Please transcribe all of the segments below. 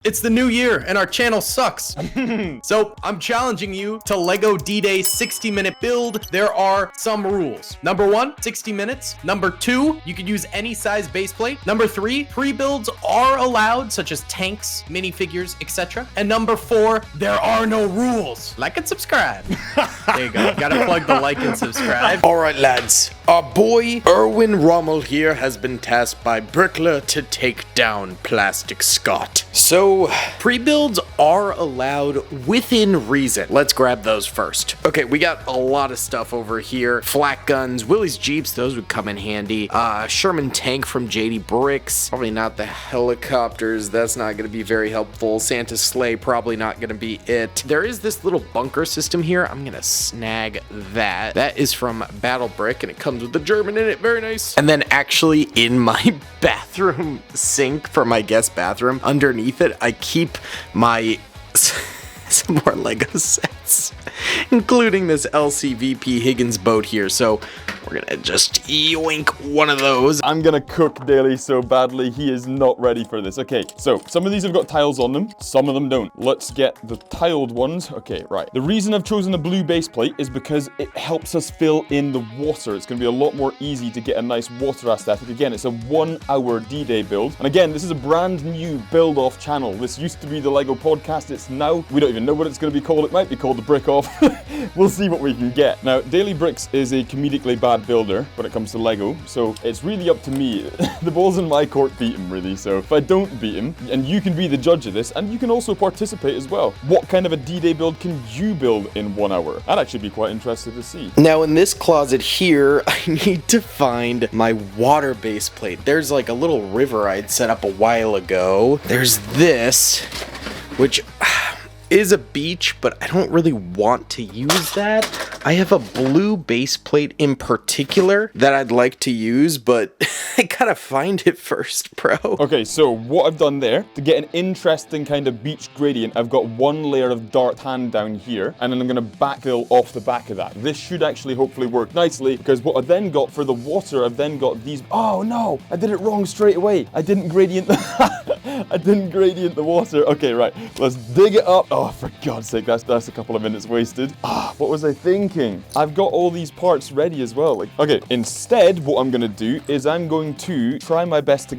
It's the new year and our channel sucks. So I'm challenging you to LEGO D-Day 60-minute build. There are some rules. Number 1, 60 minutes. Number 2, you can use any size base plate. Number 3, pre-builds are allowed, such as tanks, minifigures, etc. And number 4, there are no rules. Like and subscribe. There you go. Gotta plug the like and subscribe. All right, lads. Our boy Erwin Rommel here has been tasked by Brickler to take down Plastic Scot. So, pre-builds are allowed within reason. Let's grab those first. Okay, we got a lot of stuff over here. Flak guns, Willie's Jeeps, those would come in handy. Sherman tank from DaleyBricks. Probably not the helicopters. That's not going to be very helpful. Santa's sleigh, probably not going to be it. There is this little bunker system here. I'm going to snag that. That is from BattleBrick, and it comes with the German in it. Very nice. And then actually in my bathroom sink for my guest bathroom, underneath it, I keep my some more LEGO sets, including this LCVP Higgins boat here. So we're gonna just yoink one of those. I'm gonna cook Daley so badly, he is not ready for this. Okay, so some of these have got tiles on them, some of them don't. Let's get the tiled ones. Okay, right. The reason I've chosen the blue base plate is because it helps us fill in the water. It's gonna be a lot more easy to get a nice water aesthetic. Again, it's a 1-hour D-Day build. And again, this is a brand new build off channel. This used to be the LEGO podcast. It's now, we don't even know what it's gonna be called. It might be called the Brick Off. We'll see what we can get. Now, DaleyBricks is a comedically bad builder when it comes to LEGO, so it's really up to me. The ball's in my court, beat him, really. So if I don't beat him, and you can be the judge of this, and you can also participate as well. What kind of a D-Day build can you build in 1 hour? I'd actually be quite interested to see. Now in this closet here, I need to find my water base plate. There's like a little river I'd set up a while ago. There's this, which is a beach, but I don't really want to use that. I have a blue base plate in particular that I'd like to use, but I gotta find it first, bro. Okay, so what I've done there, to get an interesting kind of beach gradient, I've got one layer of dark tan down here, and then I'm gonna backfill off the back of that. This should actually hopefully work nicely, because what I then got for the water, I've then got these, oh no, I did it wrong straight away. I didn't gradient the water. Okay, right, let's dig it up. Oh, for God's sake, that's a couple of minutes wasted. What was I thinking? I've got all these parts ready as well. Okay, instead, what I'm gonna do is I'm going to try my best to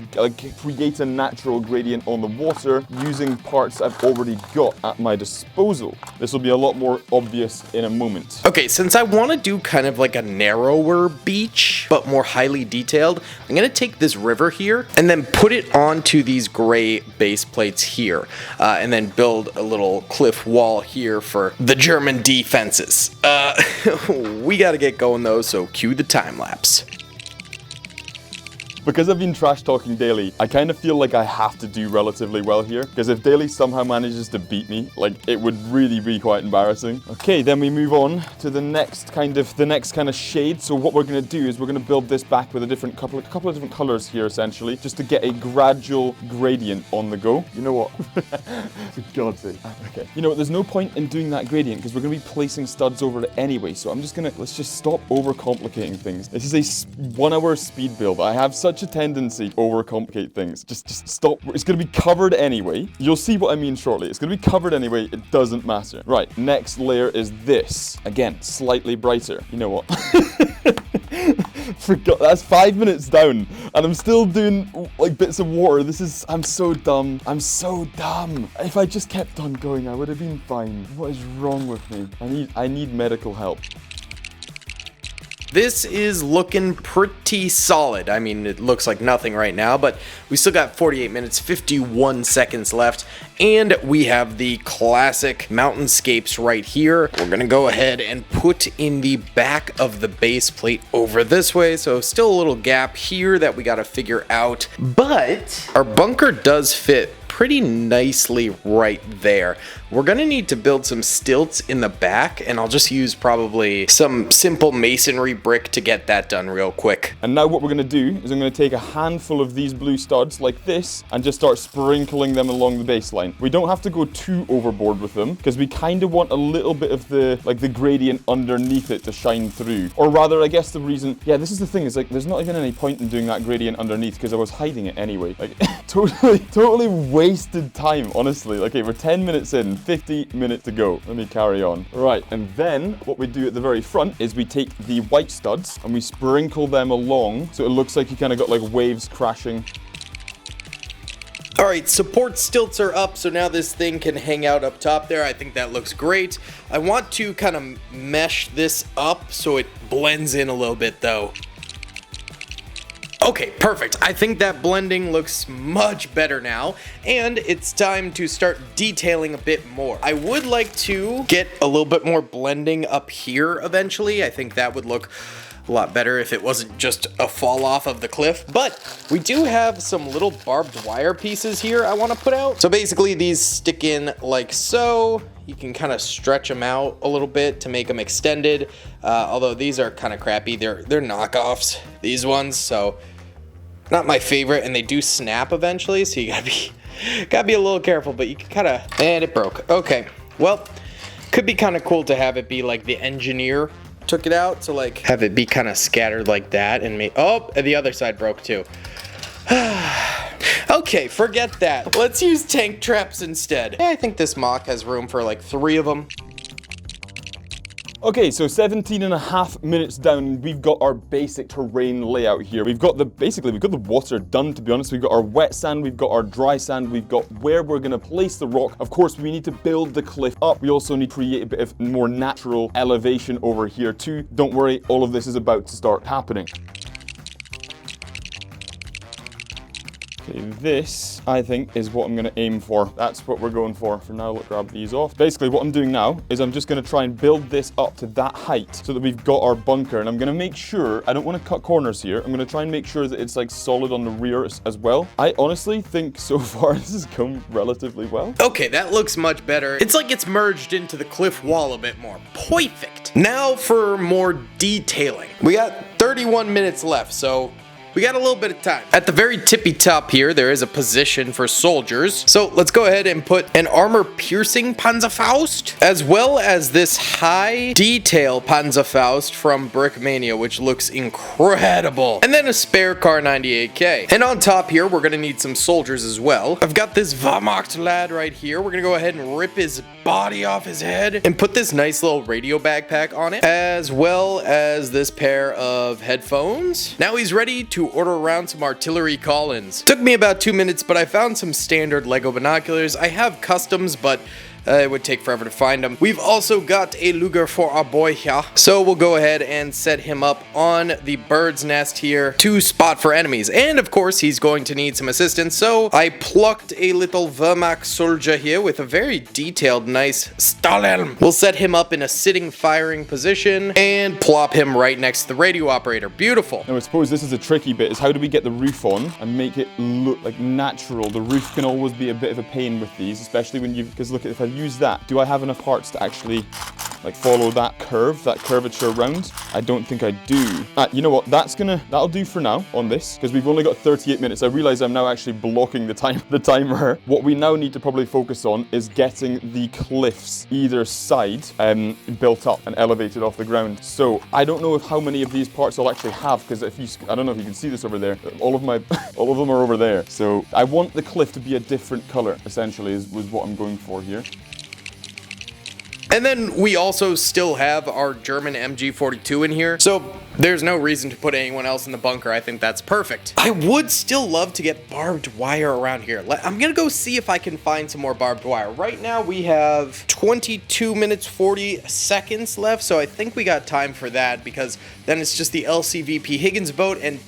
create a natural gradient on the water using parts I've already got at my disposal. This will be a lot more obvious in a moment. Okay, since I want to do kind of like a narrower beach, but more highly detailed, I'm gonna take this river here and then put it onto these gray base plates here, and then build a little cliff wall here for the German defenses. We gotta get going though, so cue the time lapse. Because I've been trash talking Daley, I kind of feel like I have to do relatively well here. Because if Daley somehow manages to beat me, it would really be quite embarrassing. Okay, then we move on to the next kind of shade. So what we're gonna do is we're gonna build this back with a couple of different colors here, essentially, just to get a gradual gradient on the go. You know what? For God's sake. Okay. You know what? There's no point in doing that gradient because we're gonna be placing studs over it anyway. So let's just stop overcomplicating things. This is a 1-hour speed build. I have such a tendency to overcomplicate things. Just stop. It's going to be covered anyway. You'll see what I mean shortly. It's going to be covered anyway. It doesn't matter. Right, next layer is this. Again, slightly brighter. You know what? Forgot. That's 5 minutes down, and I'm still doing bits of water. I'm so dumb. I'm so dumb. If I just kept on going, I would have been fine. What is wrong with me? I need medical help. This is looking pretty solid. I mean, it looks like nothing right now, but we still got 48 minutes, 51 seconds left, and we have the classic mountainscapes right here. We're gonna go ahead and put in the back of the base plate over this way, so still a little gap here that we gotta figure out, but our bunker does fit pretty nicely right there. We're gonna need to build some stilts in the back, and I'll just use probably some simple masonry brick to get that done real quick. And now what we're gonna do is I'm gonna take a handful of these blue studs like this and just start sprinkling them along the baseline. We don't have to go too overboard with them because we kind of want a little bit of the gradient underneath it to shine through. Or rather, I guess the reason, yeah, this is the thing, is there's not even any point in doing that gradient underneath because I was hiding it anyway. Totally way wasted time, honestly. Okay, we're 10 minutes in, 50 minutes to go. Let me carry on. Right, and then what we do at the very front is we take the white studs and we sprinkle them along so it looks like you kind of got like waves crashing. All right, support stilts are up, so now this thing can hang out up top there. I think that looks great. I want to kind of mesh this up so it blends in a little bit though. Okay, perfect. I think that blending looks much better now, and it's time to start detailing a bit more. I would like to get a little bit more blending up here eventually. I think that would look a lot better if it wasn't just a fall off of the cliff. But we do have some little barbed wire pieces here I want to put out. So basically these stick in like so. You can kind of stretch them out a little bit to make them extended. Although these are kind of crappy. They're knockoffs, these ones, so not my favorite, and they do snap eventually, so you gotta be a little careful, but you can kind of, and it broke. Okay, well, could be kind of cool to have it be like the engineer took it out, so like have it be kind of scattered like that, and and the other side broke too. Okay, forget that. Let's use tank traps instead. Yeah, I think this MOC has room for like 3 of them. Okay, so 17.5 minutes down, we've got our basic terrain layout here. We've got the water done, to be honest. We've got our wet sand, we've got our dry sand, we've got where we're gonna place the rock. Of course, we need to build the cliff up. We also need to create a bit of more natural elevation over here too. Don't worry, all of this is about to start happening. Okay, this, I think, is what I'm going to aim for. That's what we're going for. For now, let's grab these off. Basically, what I'm doing now is I'm just going to try and build this up to that height so that we've got our bunker. And I'm going to make sure, I don't want to cut corners here. I'm going to try and make sure that it's like solid on the rear as well. I honestly think so far this has come relatively well. Okay, that looks much better. It's like it's merged into the cliff wall a bit more. Perfect. Now for more detailing. We got 31 minutes left, so we got a little bit of time. At the very tippy top here, there is a position for soldiers. So let's go ahead and put an armor-piercing Panzerfaust, as well as this high detail Panzerfaust from Brickmania, which looks incredible. And then a spare Kar 98K. And on top here, we're gonna need some soldiers as well. I've got this Wehrmacht lad right here. We're gonna go ahead and rip his body off his head and put this nice little radio backpack on it, as well as this pair of headphones. Now he's ready to order around some artillery call-ins. Took me about 2 minutes, but I found some standard LEGO binoculars. I have customs, but it would take forever to find them. We've also got a Luger for our boy here, so we'll go ahead and set him up on the bird's nest here to spot for enemies. And of course, he's going to need some assistance, so I plucked a little Wehrmacht soldier here with a very detailed, nice Stahlhelm. We'll set him up in a sitting firing position and plop him right next to the radio operator. Beautiful. Now I suppose this is a tricky bit, is how do we get the roof on and make it look like natural? The roof can always be a bit of a pain with these, especially when because look, if I use that, do I have enough parts to actually like follow that curve, that curvature around? I don't think I do. You know what, that'll do for now on this, because we've only got 38 minutes. I realize I'm now actually blocking the timer. What we now need to probably focus on is getting the cliffs either side built up and elevated off the ground. So I don't know how many of these parts I'll actually have, because I don't know if you can see this over there. All of them are over there. So I want the cliff to be a different color, essentially, was what I'm going for here. And then we also still have our German MG42 in here, so there's no reason to put anyone else in the bunker. I think that's perfect. I would still love to get barbed wire around here. I'm gonna go see if I can find some more barbed wire. Right now we have 22 minutes 40 seconds left, so I think we got time for that, because then it's just the LCVP Higgins boat and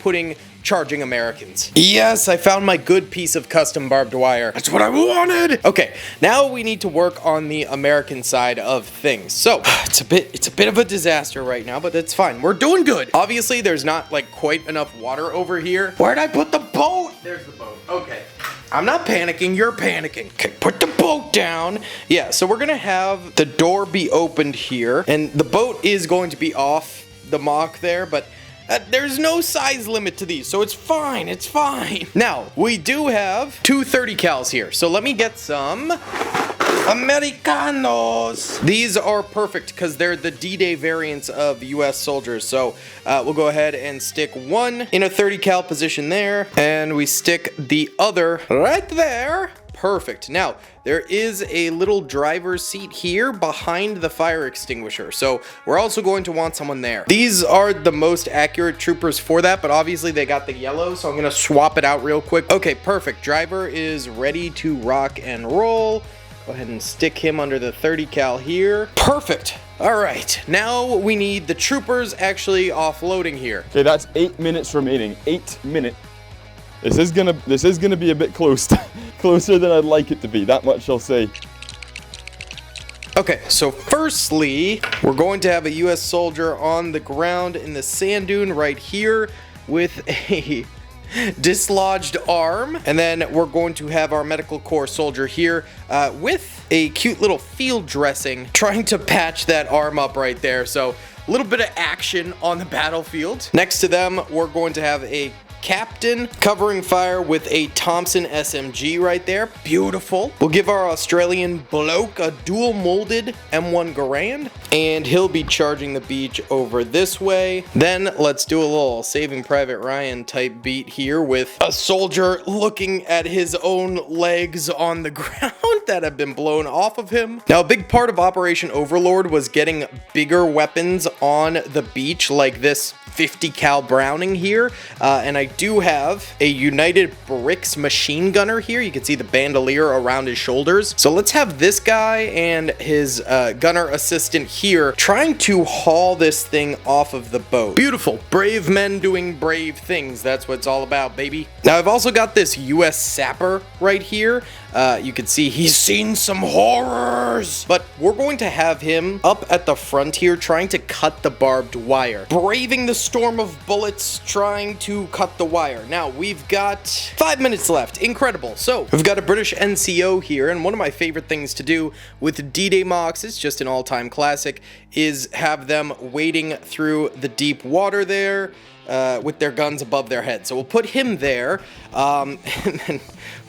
charging Americans. Yes, I found my good piece of custom barbed wire. That's what I wanted. Okay, now we need to work on the American side of things. So it's a bit of a disaster right now, but it's fine. We're doing good. Obviously, there's not like quite enough water over here. Where'd I put the boat? There's the boat. Okay. I'm not panicking, you're panicking. Okay, put the boat down. Yeah, so we're gonna have the door be opened here, and the boat is going to be off the MOC there, but there's no size limit to these, so it's fine, it's fine. Now, we do have two 30 cals here, so let me get some Americanos. These are perfect because they're the D-Day variants of US soldiers, so we'll go ahead and stick one in a 30 cal position there, and we stick the other right there. Perfect. Now, there is a little driver's seat here behind the fire extinguisher, so we're also going to want someone there. These are the most accurate troopers for that, but obviously they got the yellow, so I'm gonna swap it out real quick. Okay, perfect. Driver is ready to rock and roll. Go ahead and stick him under the 30 cal here. Perfect. All right, now we need the troopers actually offloading here. Okay, that's 8 minutes remaining. 8 minutes. This is gonna be a bit close. Closer than I'd like it to be. That much I'll say. Okay, so firstly, we're going to have a US soldier on the ground in the sand dune right here with a dislodged arm, and then we're going to have our medical corps soldier here with a cute little field dressing trying to patch that arm up right there. So a little bit of action on the battlefield. Next to them, we're going to have a captain covering fire with a Thompson SMG right there. Beautiful. We'll give our Australian bloke a dual molded M1 Garand, and he'll be charging the beach over this way. Then let's do a little Saving Private Ryan type beat here with a soldier looking at his own legs on the ground that have been blown off of him. Now, a big part of Operation Overlord was getting bigger weapons on the beach, like this 50 cal Browning here, and I do have a United Bricks machine gunner here. You can see the bandolier around his shoulders. So let's have this guy and his gunner assistant here trying to haul this thing off of the boat. Beautiful. Brave men doing brave things. That's what it's all about, baby. Now, I've also got this US sapper right here. You can see he's seen some horrors, but we're going to have him up at the front here trying to cut the barbed wire, braving the storm of bullets, trying to cut the wire. Now, we've got 5 minutes left. Incredible. So we've got a British NCO here, and one of my favorite things to do with D-Day MOCs, it's just an all-time classic, is have them wading through the deep water there with their guns above their head. So we'll put him there, and then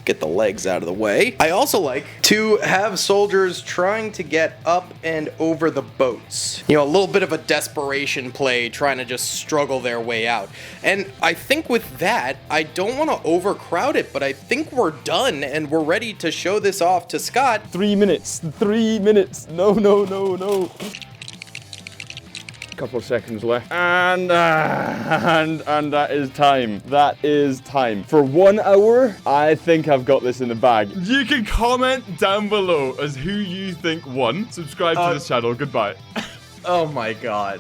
get the legs out of the way. I also like to have soldiers trying to get up and over the boats. You know, a little bit of a desperation play, trying to just struggle their way out. And I think with that, I don't want to overcrowd it, but I think we're done and we're ready to show this off to Scott. 3 minutes. 3 minutes. No, no, no, no. Couple of seconds left, and that is time. That is time. For 1 hour, I think I've got this in the bag. You can comment down below as who you think won. Subscribe to this channel. Goodbye. Oh my god.